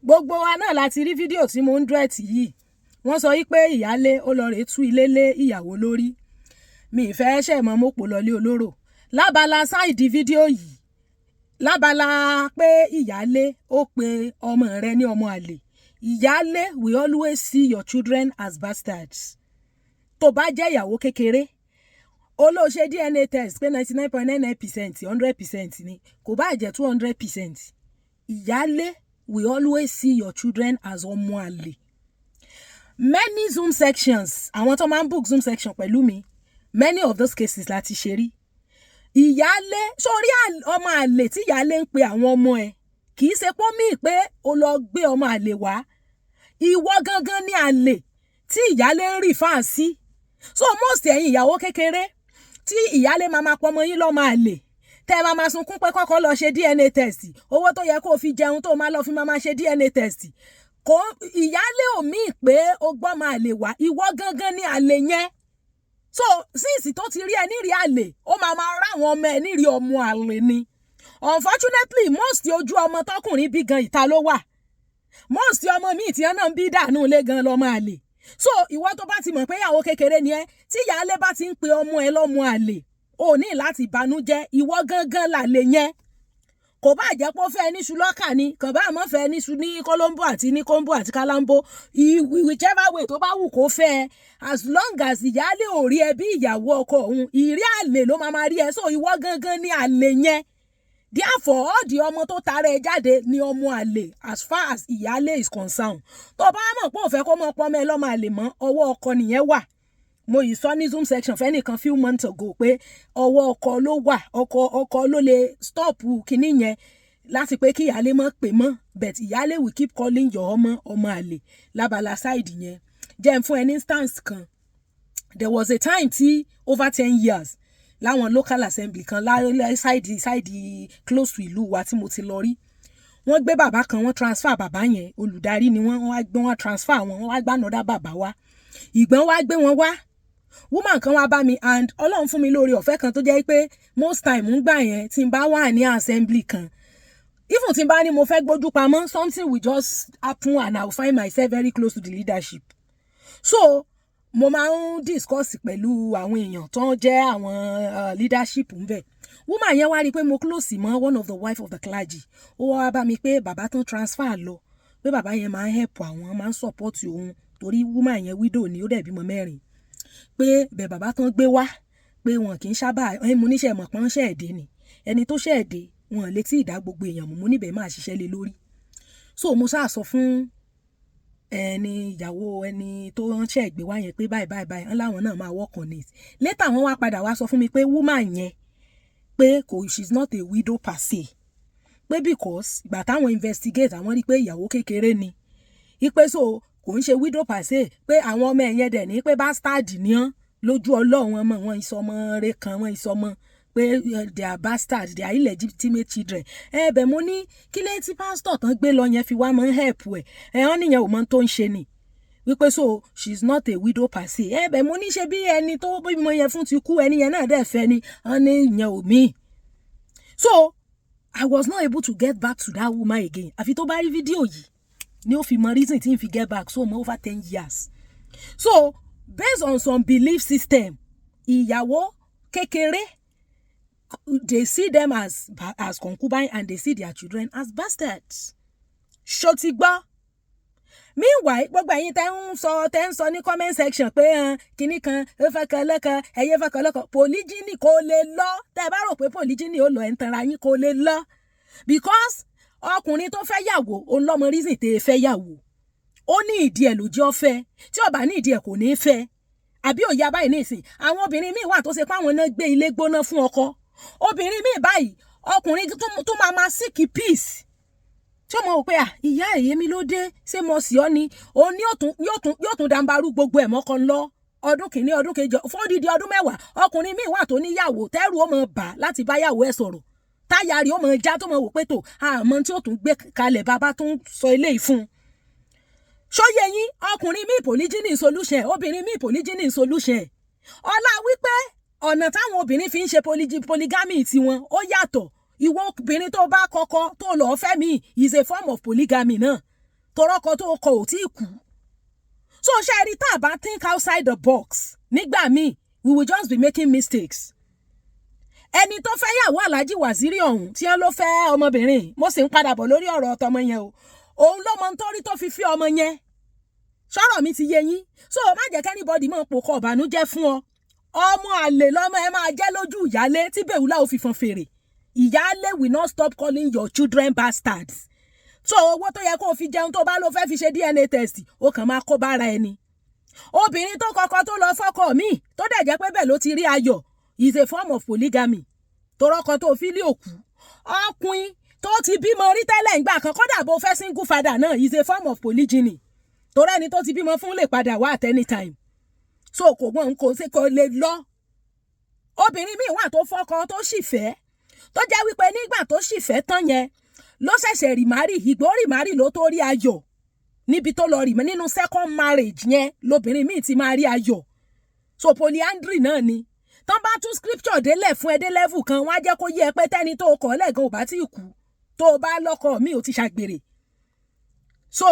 gbogbo wa náà láti rí fídíò tí mo ń dúrẹ́tì yìí wọ́n sọ wípé ìyálé ó lọ rèé tú ilé lé ìyàwó lórí mi ìfẹ́ ṣẹ̀mọ́ mọ́pò lọlé olóró lábala sáìdì fídíò yìí lábala pé ìyálé ó pe ọmọ rẹ ní ọmọ àlè ìyálé we always see your children as bastards tó bá jẹ́ ìyàwó kékeré ó lọ ṣe DNA test pé 99.99% 100% ni kò bá jẹ́ 200% ìyálé we always see your children as ọmọ àlè many Zoom sections àwọn tó máa ń book Zoom section pẹ̀lú mi many of those cases láti ṣe rí ìyálé sórí ọmọ àlè tí ìyálé ń pe àwọn ọmọ ẹ̀ kì í ṣe pọ́ mí pé o lọ gbé ọmọ àlè wá ìwọ gangan ní àlè tí ìyálé ń rí fáà sí so most ẹ̀yin ìyàwó kékeré tí ìyálé máa pọmọ yín lọ́mọ àlè tẹ́ ẹ máa sunkún pé kọ́kọ́ lọ ṣe DNA test owó tó yẹ kó o fi jẹun tó máa lọ fi máa ṣe DNA test kò ìyálé ò mí pé o gbọ́ máa lè wá ìwọ gangan ní àlè yẹn so síìsì tó ti rí ẹ nírí àlè ó máa rá àwọn ọmọ ẹ nírí ọmọ àlè ni unfortunately most ojú ọmọ tọkùnrin bí gan ìta ló wà most ọmọ míì tí wọn náà ń bí dànù ilé gan lọmọ àlè so ìwọ tó bá ti mọ̀ pé ìyàwó kékeré ni ẹ tí ìyálé bá ti ń pe ọmọ ẹ lọ́mọ àlè ò ní láti banújẹ́ ìwọ gangan làlè yẹn kò bá jẹ́ pé ó fẹ́ níṣu lọ́kà ni kò bá àmọ́ fẹ́ níṣu ní Colombo àti ní Combo àti Kalambo whichever way tó bá wù kó fẹ́ as long as ìyálé ò rí ẹ bí ìyàwó ọkọ òun ìrí àlè ló máa rí ẹ so ìwọ gangan ní àlè yẹn therefore all the ọmọ tó tara ẹ jáde ní ọmọ àlè as far as ìyálé is concerned tó bá mọ̀ pé ò fẹ́ kó mọ pọ́nmọ́ ẹ lọ́mọ àlè mọ́ ọwọ́ ọkọ nìyẹn wà mo yìí sọ ní Zoom section fẹ́nìkan few months ago pé ọwọ́ ọkọ ló wà ọkọ ló lè stop kinní yẹn láti pé kí ìyálé mọ́ pè mọ́ but ìyálé will keep calling your ọmọ àlè lábala side yẹn jẹ́ n fún ẹ ní instance kan there was a time tí over 10 years láwọn local assembly kan side close to ìlú wa tí mo ti lọ rí wọ́n gbé bàbá kan wọ́n transfer bàbá yẹn olùdarí ni wọ́n transfer wọ́n wá gbá nọ́dá bàbá wa ìgbọ́n wá gbé wọn wá woman kan wá bá mi and ọlọ́run fún mi lórí ọ̀fẹ́ kan tó jẹ́ pé most time ń gbà yẹn tí n bá wà ní assembly kan even tí n bá ní mo fẹ́ gbójú pamọ́ something will just happen and I will find myself very close to the leadership so mo máa ń discuss pẹ̀lú àwọn èèyàn tó ń jẹ́ àwọn leadership ń bẹ̀ woman yẹn wá rí i pé mo close mọ́ one of the wife of the clergy ó wá bá mi pé bàbá tán transfer lọ pé bàbá yẹn máa ń help àwọn máa ń support òun torí woman yẹn widow ni ó dẹ̀ bímọ 4 pé bẹ̀ bàbá tán gbé wá pé wọn kì í sábà mo níṣẹ́ mọ̀ pọ́n ṣẹ̀ẹ̀dẹ̀ ni ẹni tó ṣẹ̀ẹ̀dẹ̀ wọn létí ìdá gbogbo èèyàn mo níbẹ̀ máa ṣiṣẹ́ lé lórí so mo sáà sọ fún ẹni ìyàwó ẹni tó ránṣẹ́ ìgbé wá yẹn pé báyìí wọn láwọn náà máa work on it later wọn wá padà wá sọ fún mi pé woman yẹn pé she's not a widow per se pé because ìgbà táwọn investigate àwọn rí pé ìyàwó kékeré ni ipe so kò ń ṣe widow per se pé àwọn ọmọ ẹ̀yẹn dẹ̀ ní pé bastard ni wọ́n lójú ọlọ́run ọmọ wọn ìsọmọ rẹ kan wọn ìsọmọ pé they are bastards they are illegitimate children bẹ̀ mo ní kí lẹ́yìn tí pastor tán gbé lọ yẹn fi wá máa ń help wọ́n níyẹn ò mọ tó ń ṣe ni wípé so she is not a widow per se bẹ̀ mo ní ṣe bí ẹni tó bímọ yẹn fún ti kú ẹni yẹn náà dẹ̀ fẹ́ ni wọ́n ní ìyẹn ò mí so I was not able to get back to that woman again àfi tó bá rí fídíò yìí ni ó fi mọ reason tí n fi get back so mo over 10 years so based on some belief system ìyàwó kékeré they see them as concubine and they see their children as bastards ṣó ti gbọ́ meanwhile gbogbo ẹ̀yin tẹ́ ń sọ ní comment section pé kinní kan ó fẹ́ kan lọ́kàn ẹ̀yẹ fẹ́ kan lọ́kàn polygyny kò lè lọ tẹ́ bá rò pé polygyny ó lọ ẹ̀ ń tanra yín kò lè lọ because ọkùnrin tó fẹ́ yàwó òun lọ́mọ reason tẹ́ fẹ́ yàwó ó ní ìdí ẹ̀ ló jẹ́ ó fẹ́ tí ó bá ní ìdí ẹ̀ kò ní fẹ́ àbí òye abáyé nísìn àwọn obìnrin míì wà tó ṣe pé àwọn náà gbé ilé gbóná fún ọkọ obìnrin míì báyìí ọkùnrin tó máa seek peace tí ó mọ̀ pé ìyá èyémi ló dé ṣé mo sì ọ́ ni òun ni yóò tún dàǹbarú gbogbo ẹ̀ mọ́kàn lọ ọdún kìíní ọdún kejì fún odidi ọdún 10 ọkùnrin míì wà tó níyàwó tẹ́rù ó mọ̀ bà láti bá yàwó ẹ̀ sọ̀rọ̀ táyà rí ó mọ̀ já tó mọ̀ wò pé tó àmọ́ tí ó tún gbé kalẹ̀ bàbá tó ń sọ eléyìí fún un ṣóyẹ yín ọkùnrin míì polygyny solution obìnrin míì polygyny solution ọlá wípé ọ̀nà táwọn obìnrin fi ń ṣe polygamy tiwọn ó yàtọ̀ ìwọ obìnrin tó bá kọ́kọ́ tó lọ́ọ́ fẹ́ mi is a form of polygamy náà torọ́kọ tó kọ ò tí kú. So ṣe rí tá a bá think outside the box nígbà míì we will just be making mistakes. Ẹni tó fẹ́ yàwó Alhaji Waziri ọ̀hún tí wọ́n ló fẹ́ ọmọbìnrin mo sì ń padà bọ̀ lórí ọ̀rọ̀ ọ̀tọ̀ ọmọ yẹn o òun ló mọ nítorí tó fi fi ọmọ yẹn sọ̀rọ̀ mi ti yé yín so má jẹ́ kẹ́nìbọ̀dì mọ̀ pò kọ́ ọ̀bànújẹ́ fún ọ ọmọ àlè lọ́mọ ẹ máa jẹ́ lójú ìyálé tí bèwúlà ò fi fọn fèrè ìyálé will not stop calling your children bastards so owó tó yẹ kó o fi jẹun tó bá lọ fẹ́ fi ṣe DNA test ó kàn máa kó bára ẹni obìnrin tó kọ́kọ́ tó lọ fọ́kọ mi tó dẹ̀ jẹ́ pé bẹ́ẹ̀ ló ti rí ayọ̀ is a form of polygamy torọ́kọ tó fi lé òkú ọkùnrin tó ti bímọ rí tẹ́lẹ̀ ìgbà kan kódà bó fẹ́ single father náà is a form of polygyny torí ẹni tó ti bímọ fún lè padà wá at any time so kò gbọ́n kò sí kò lè lọ obìnrin míì wà tó fọ́kọ tó sì fẹ́ tó jẹ́ wípé nígbà tó sì fẹ́ tán yẹn ló ṣẹ̀ṣẹ̀ rìmárì ìgbó rìmárì ló tó rí ayọ̀ níbi tó lọ rìmọ́ nínú second marriage yẹn lobìnrin míì ti máa rí ayọ̀ so polyandry náà ni tán bá tún scripture délẹ̀ fún ẹ dé level kan wọ́n á jẹ́ kó yé ẹ pé tẹ́ni tó kọ̀ lẹ́gàn ò bá tí kú tó bá lọ́kọ mi ò ti ṣàgbèrè so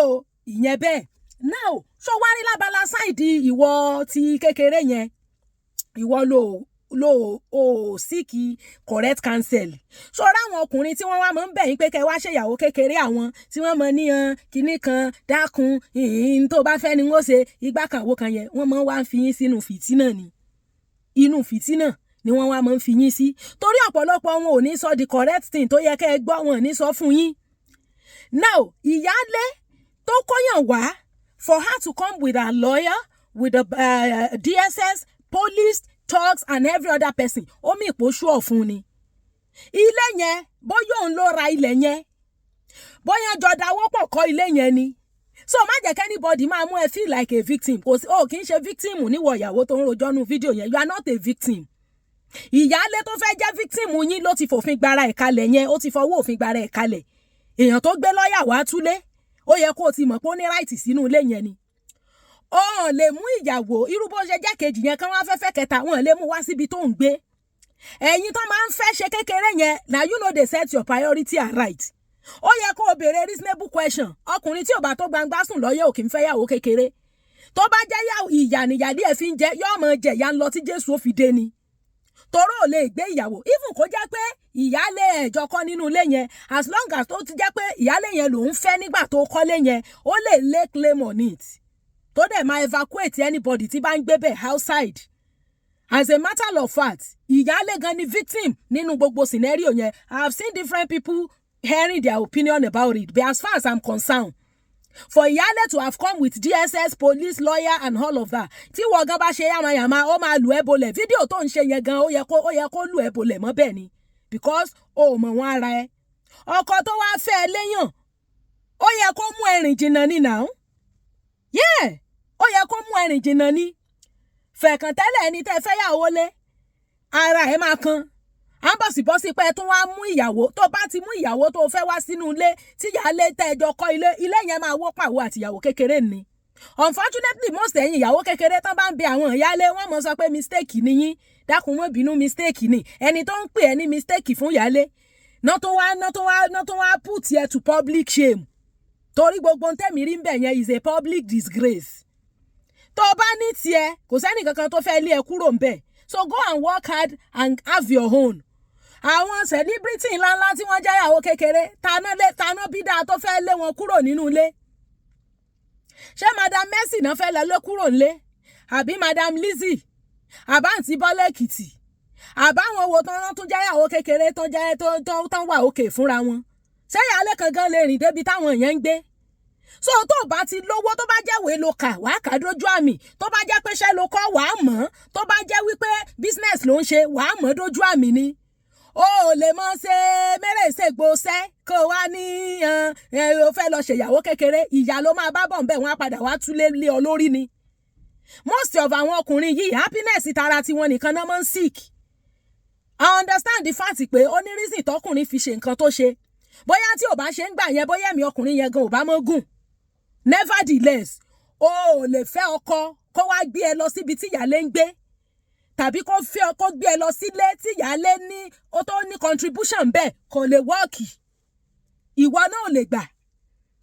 ìyẹn bẹ́ẹ̀ now so wá rí lábala sáìdì ìwọ ti kékeré yẹn ìwọ lo seek correct counsel so ráwọn ọkùnrin tí wọ́n wá máa ń bẹ̀ yín pé kẹ́ wá ṣèyàwó kékeré àwọn tí wọ́n mọ níyan kinní kan dákun ìhìn tó bá fẹ́ ni wọ́n ṣe igbá kan àwo kan yẹn wọ́n máa wá ń fi yín sínú fìtínà ni inú fìtínà ni wọ́n wá máa ń fi yín sí torí ọ̀pọ̀lọpọ̀ wọn ò ní sọ the correct thing tó yẹ kẹ́ ẹ gbọ́ wọn ní sọ fún yín now ìyálé tó kóyàn wá for her to come with her lawyer with the DSS police thugs and every other person ó mì pò ṣú ọ̀fun ni ilé yẹn bóyá òun ló ra ilẹ̀ yẹn bóyá jọ dáwọ́ pọ̀ kọ́ ilé yẹn ni so má jẹ́ kí anybody máa mú ẹ feel like a victim kò sí kì í ṣe victim níwọ̀ ìyàwó tó ń rojọ́ nu fídíò yẹn you are not a victim ìyálé tó fẹ́ jẹ́ victim yín ló ti fòfin gbara ẹ̀ kalẹ̀ yẹn ó ti fọwọ́ òfin gbara ẹ̀ kalẹ̀ èèyàn tó gbé lọ́ọ̀yà wá túlé ó yẹ kó o ti mọ̀ pé ó ní right sínú ilé yẹn ni ó lè mú ìyàwó irú bó ṣe jẹ́ kejì yẹn kán wá fẹ́fẹ́ kẹta wọn lè mú wá síbi tó ń gbé ẹ̀yin tó máa ń fẹ́ ṣe kékeré yẹn na you know they set your priority and right ó yẹ kó o béèrè reasonable question ọkùnrin tí ò bá tó gbangba sùn lọ́yẹ̀ ò kì í fẹ́ yàwó kékeré tó bá jẹ́ ìyà nìyàdí ẹ̀ fi ń jẹ yóò mọ jẹ̀yà ń lọ tí Jésù ó fi dé ni toró ò lè gbé ìyàwó even kó jẹ́ pé ìyálé ẹ̀jọ̀ kọ́ nínú ilé yẹn as long as tó ti jẹ́ pé ìyálé yẹn lòún fẹ́ nígbà tó kọ́lé yẹn ó lè lay claim on it tó dẹ̀ máa evacuate anybody tí bá ń gbé bẹ̀ outside as a matter of fact ìyálé gan ni victim nínú gbogbo scenario yẹn I have seen different people hearing their opinion about it but as far as I'm concerned for ìyálé to have come with DSS police lawyer and all of that tí wọ́n gan bá ṣe yamayama ó máa lù ẹ́ bolẹ̀ fídíò tó ń ṣe yẹn gan ó yẹ kó lù ẹ́ bolẹ̀ mọ́ bẹ́ẹ̀ ni because o mọ̀ wọ́n ara ẹ ọkọ tó wá fẹ́ ẹ léyàn ó yẹ kó mú ẹ̀rìn jìnnà ní now yeah ó yẹ kó mú ẹ̀rìn jìnnà ní fẹ̀kàn tẹ́lẹ̀ ẹni tẹ́ fẹ́ yàwó lé ara ẹ̀ máa kan àbọ̀sibọ́sí pé tó wá mú ìyàwó tó bá ti mú ìyàwó tó fẹ́ wá sínú ilé tí ìyálé tẹ́jọ kọ́ ilé yẹn máa wó pàwọ́ àti ìyàwó kékeré ni unfortunately most ẹ̀yin ìyàwó kékeré tán bá ń bẹ àwọn ìyálé wọ́n mọ̀ sọ pé mistake ni yín dákun mọ́ bínú mistake ni ẹni tó ń pè ẹ́ ní mistake fún ìyálé náà tó wá put ẹ to public shame torí gbogbo tẹ́mi rí ń bẹ̀ yẹn is a public disgrace tó bá ní tiẹ̀ kò sẹ́ni kankan tó fẹ́ lé ẹ kúrò ń bẹ̀ so go and work hard and have your own àwọn celebrity ńláńlá tí wọ́n jẹ́ ìyàwó kékeré taná bídà tó fẹ́ lé wọn kúrò nínú ilé ṣé madam Mercy náà fẹ́ lé kúrò nílé àbí madam Lizzy àbáǹtí Bọ́lá Èkìtì àbáwọn wo tán tún jẹ́ ìyàwó kékeré tán wà òkè fúnra wọn ṣé ìyálé kan gan lè rìn débi táwọn èèyàn ń gbé so tó bá ti lówó tó bá jẹ́ ìwé ló kà wàá kà dójú àmì tó bá jẹ́ pé iṣẹ́ ló kọ́ wàá mọ̀ tó bá jẹ́ wípé business ló ń ṣe wàá mọ̀ dójú àmì ni o ò lè mọ ṣe mẹ́rẹ̀ẹ́sẹ̀gbọ́sẹ́ kó wá ní o fẹ́ lọ ṣèyàwó kékeré ìyá ló máa bá bọ̀ ń bẹ̀ wọ́n á padà wá túlé lé ọ lórí ni most of àwọn ọkùnrin yìí happiness tara tiwọn nìkan náà máa ń sick I understand the fact pé ó ní reason tọkùnrin fi ṣe nǹkan tó ṣe bóyá tí ò bá ṣe ń gbà yẹn bóyá ẹ̀mí ọkùnrin yẹn gan ò bá mọ́ gùn nevertheless o ò lè fẹ́ ọkọ kó wá gbé ẹ lọ síbi tí ìyálé ń gbé tàbí kó fẹ́ ọkọ gbé ẹ lọ sílé tí ìyálé ní ó tó ní contribution bẹ́ẹ̀ kò lè wọ́ọ̀kì ìwọ náà ò lè gbà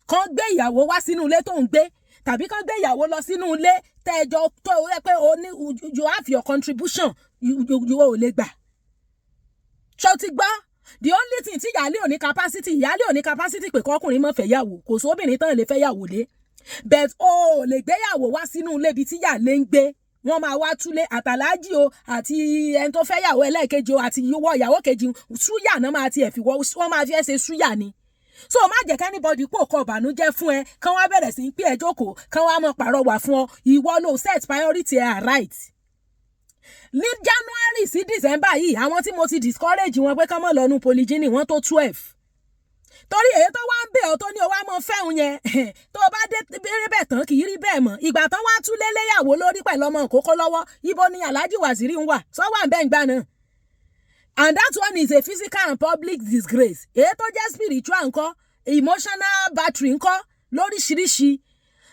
kàn gbé ìyàwó wá sínú ilé tó ń gbé tàbí kàn gbé ìyàwó lọ sínú ilé tẹ́jọ tó rẹ pé o ní you have your contribution you ò lè gbà. ṣó ti gbọ́ the only thing tí ìyáálé ò ní capacity pé kọkùnrin má fẹ́ yàwó kò sóbìnrin tán lè fẹ́ yàwó lé but o lè gbé yàwó wá sínú ilé ibi tí ìyáálé ń gbé wọ́n máa wá túlé àtàlájì o àti ẹni tó fẹ́ yàwó ẹlẹ́ẹ̀kejì o àti ìyàwó kejì súyà náà máa tiẹ̀ fi wọ́n máa fi ẹ́ ṣe súyà ni. So má jẹ́ kẹ́nìbọ̀dì pò kọ ìbànújẹ́ fún ẹ kán wá bẹ̀rẹ̀ sí pé ẹ jókòó kán wá mọ pàrọwà fún ọ ìwọ ló set priority ẹ right. Ní January sí December yìí àwọn tí mo ti discourage wọn pé kán mọ̀ lọ́nu polygyny wọ́n tó 12. Torí èyí tó wá ń bẹ̀ ọ́ tó ní o wá mọ fẹ́hun yẹn tó bá dé bẹ́ẹ̀ tán kì í rí bẹ́ẹ̀ mọ́ ìgbà tán wá tú léléyàwó lórí pẹ̀lú ọmọ ìkókó lọ́wọ́ ibo ni Alhaji Waziri ń wà sọ́wọ́ àbẹ́ ìgbà náà. And that one is a physical and public disgrace. Èyí tó jẹ́ spiritual ńkọ́, emotional battery ńkọ́, lóríṣiríṣi.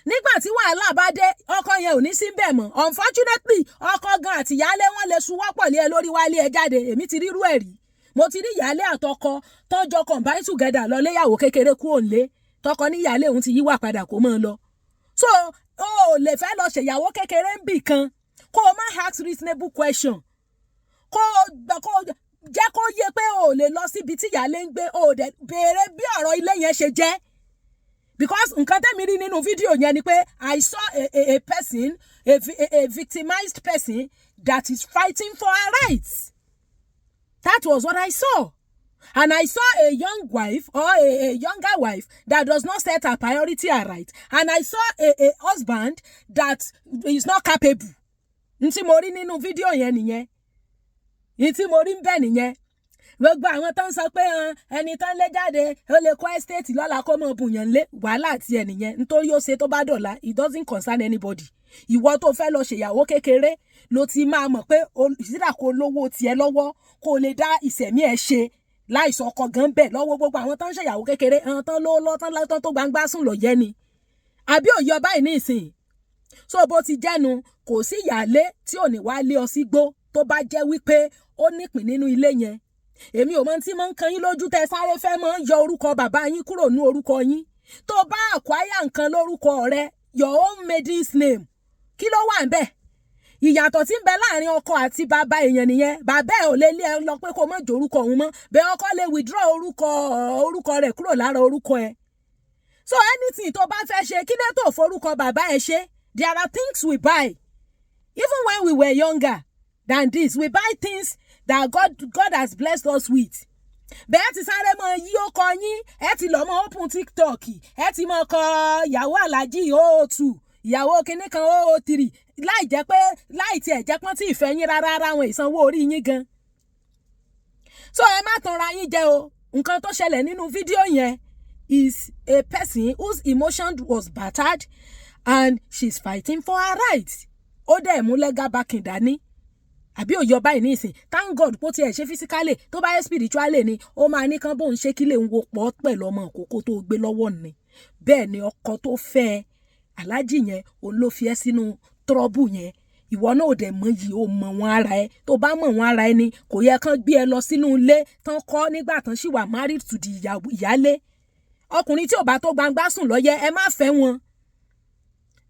Nígbà tí wàhálà bá dé, ọkọ yẹn ò ní sí bẹ́ẹ̀ mọ́. Unfortunately, ọkọ gan àti ìyálé wọn lè suwọ́pọ̀ lé ẹ lórí wálé ẹ jáde. Èmi ti rírú ẹ̀ rí. Mo ti rí ìyálé àtọkọ tọ́jọ́ combine together lọ léyàwó kékeré kúrò nílé. Tọkọ ní ìyálé òun ti yíwà padà kó mọ́ lọ. So, o lè fẹ́ lọ ṣèyàwó kékeré ń bì kan. Kó o má ask reasonable question. Jẹ́ kó yé pé o lè lọ síbi tí ìyálé ń gbé o dẹ̀ béèrè bí ọ̀rọ̀ ilé yẹn ṣe jẹ́. Because nǹkan tẹ́mi rí nínú fídíò yẹn ni pé I saw a person, a victimized person that is fighting for her rights. That was what I saw. And I saw a young wife or a younger wife that does not set her priority her right. And I saw a husband that is not capable. Ntí mo rí nínú fídíò yẹn nìyẹn. Ìtí mo rí ń bẹ̀ nìyẹn. Gbogbo àwọn tó ń sọ pé ẹni tán lé jáde ó lè kọ́ estate lọ́la kó mọ̀ bùyàn lé wàhálà àti ẹ̀ nìyẹn nítorí ó ṣe tó bá dọ̀la it doesn't concern anybody. Ìwọ tó fẹ́ lọ ṣèyàwó kékeré ló ti máa mọ̀ pé ìsídà kó lówó tiẹ̀ lọ́wọ́ kó lè dá ìṣẹ̀mí ẹ̀ ṣe láìsọ ọkọ gan bẹ̀ lọ́wọ́ gbogbo àwọn tó ń ṣèyàwó kékeré àwọn tán ló lọ́tán látán tó gbangba sùn lọ yẹ ni. Àbí òye ọba yìí ní ìsìn. So bó ti jẹ́nu kò sí ìyálé tí ò ní wá lé ọ sígbó tó bá jẹ́ wípé ó nípìn nínú ilé yẹn. Èmi ò mọ̀ tí mo ń kan yín lójú tẹ́ sáré fẹ́ mọ́ yọ orúkọ bàbá yín kúrò ní orúkọ yín. Tó bá acquire nǹkan lórúkọ rẹ your own maiden's name kí ló wà ńbẹ̀? Ìyàtọ̀ tí ń bẹ láàrin ọkọ àti bàbá èèyàn nìyẹn. Bàbá ẹ̀ ò lè lé ẹ lọ pé kó má jẹ́ orúkọ òun mọ́ bẹ́ẹ̀ ọkọ lè withdraw orúkọ rẹ̀ kúrò lára orúkọ ẹ̀. So anything tó bá fẹ́ ṣe kí ló tó forúkọ bàbá ẹ̀ ṣe? There are things we buy. Even when we were younger than this, we buy things that God has blessed us with. Bẹ́ẹ̀ ti sáré mọ yí ó kọ yín, ẹ ti lọ mọ open TikTok, ẹ ti mọ kọ ìyàwó Alhaji 002, ìyàwó kinní kan 003, láì tiẹ̀ jẹ́ pọ́n tí ìfẹ́ yín rárá àwọn ìsanwó orí yín gan. So ẹ má tanra yín jẹ o. Nǹkan tó ṣẹlẹ̀ nínú fídíò yẹn is a person whose emotion was battered and she's fighting for her rights. Ó dẹ̀ mú legal backing dání. Àbí òye ọba yìí ní ìsìn thank God bó tiẹ̀ ṣe physically tó bá yẹ spiritually ni ó máa ní kán bóun ṣe kí lè ń wo pọ̀ pẹ̀lú ọmọ òkókó tó gbé lọ́wọ́ ni. Bẹ́ẹ̀ ni ọkọ tó fẹ́ Alhaji yẹn òun ló fi ẹ́ sínú trouble yẹn. Ìwọ náà ò dẹ̀ mọ̀ yìí ó mọ̀ wọn ara ẹ tó bá mọ̀ wọn ara ẹ ni kò yẹ kán gbé ẹ lọ sínú ilé tán kọ́ nígbà tán sì wà married to the ìyálé. Ọkùnrin tí ò bá tó gbangba sùn lọ́yẹ ẹ má fẹ́ wọn.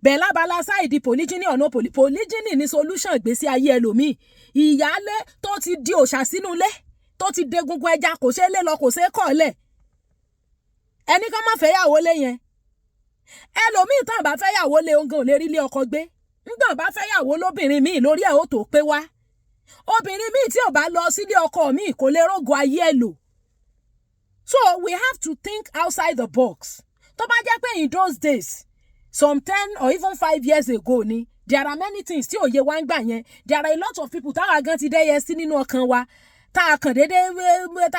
Bẹ́ẹ̀ lábala sáìdì polygyny ọ̀nà polygyny ní solution ìgbésí ayé ẹlòmíì. Ìyálé tó ti di òòṣà sínú ilé tó ti degungun ẹja kò ṣe é lé lọ kò ṣe é kọ̀ lẹ̀. Ẹni kan má fẹ́ yàwó lé yẹn. Ẹlòmíì tán bá fẹ́ yàwó lé ogan ò lè rí ilé ọkọ gbé. Ńgbà bá fẹ́ yàwó lóbìnrin míì lórí ẹ̀ ó tó pé wá. Obìnrin míì tí ò bá lọ sílé ọkọ míì kò lè rógo ayé ẹ̀ lò. So we have to think outside the box. Tó bá jẹ́ pé in those days some 10 or even 5 years ago ni there are many things tí òye wa ń gbà yẹn. There are a lot of people táwa gan ti dẹ́yẹ sí nínú ọkàn wa tá a kàn déédéé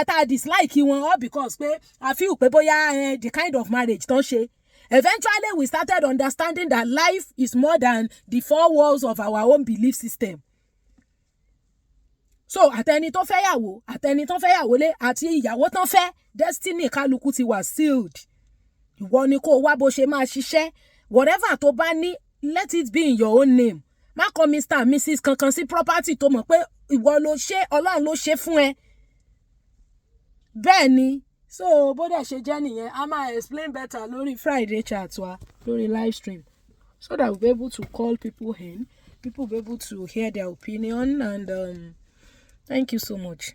tá a dislike wọn all because pé I feel pé bóyá the kind of marriage tán ṣe. Eventually we started understanding that life is more than the 4 walls of our own belief system. So àtẹni tó fẹ́ yàwó àtẹni tó fẹ́ yàwó lé àti ìyàwó tán fẹ́ destiny kálukú ti wà sealed. Ìwọ ni kó wá bó ṣe máa ṣiṣẹ́ whatever tó bá ní let it be in your own name. Má kọ Mr and Mrs kankan sí property tó mọ̀ pé ìwọ ló ṣe Ọlọ́run ló ṣe fún ẹ. Bẹ́ẹ̀ ni so bó dẹ̀ ṣe jẹ́ nìyẹn a máa explain better lórí Friday chat wa lórí live stream so that we'll be able to call people in, people will be able to hear their opinion, and thank you so much.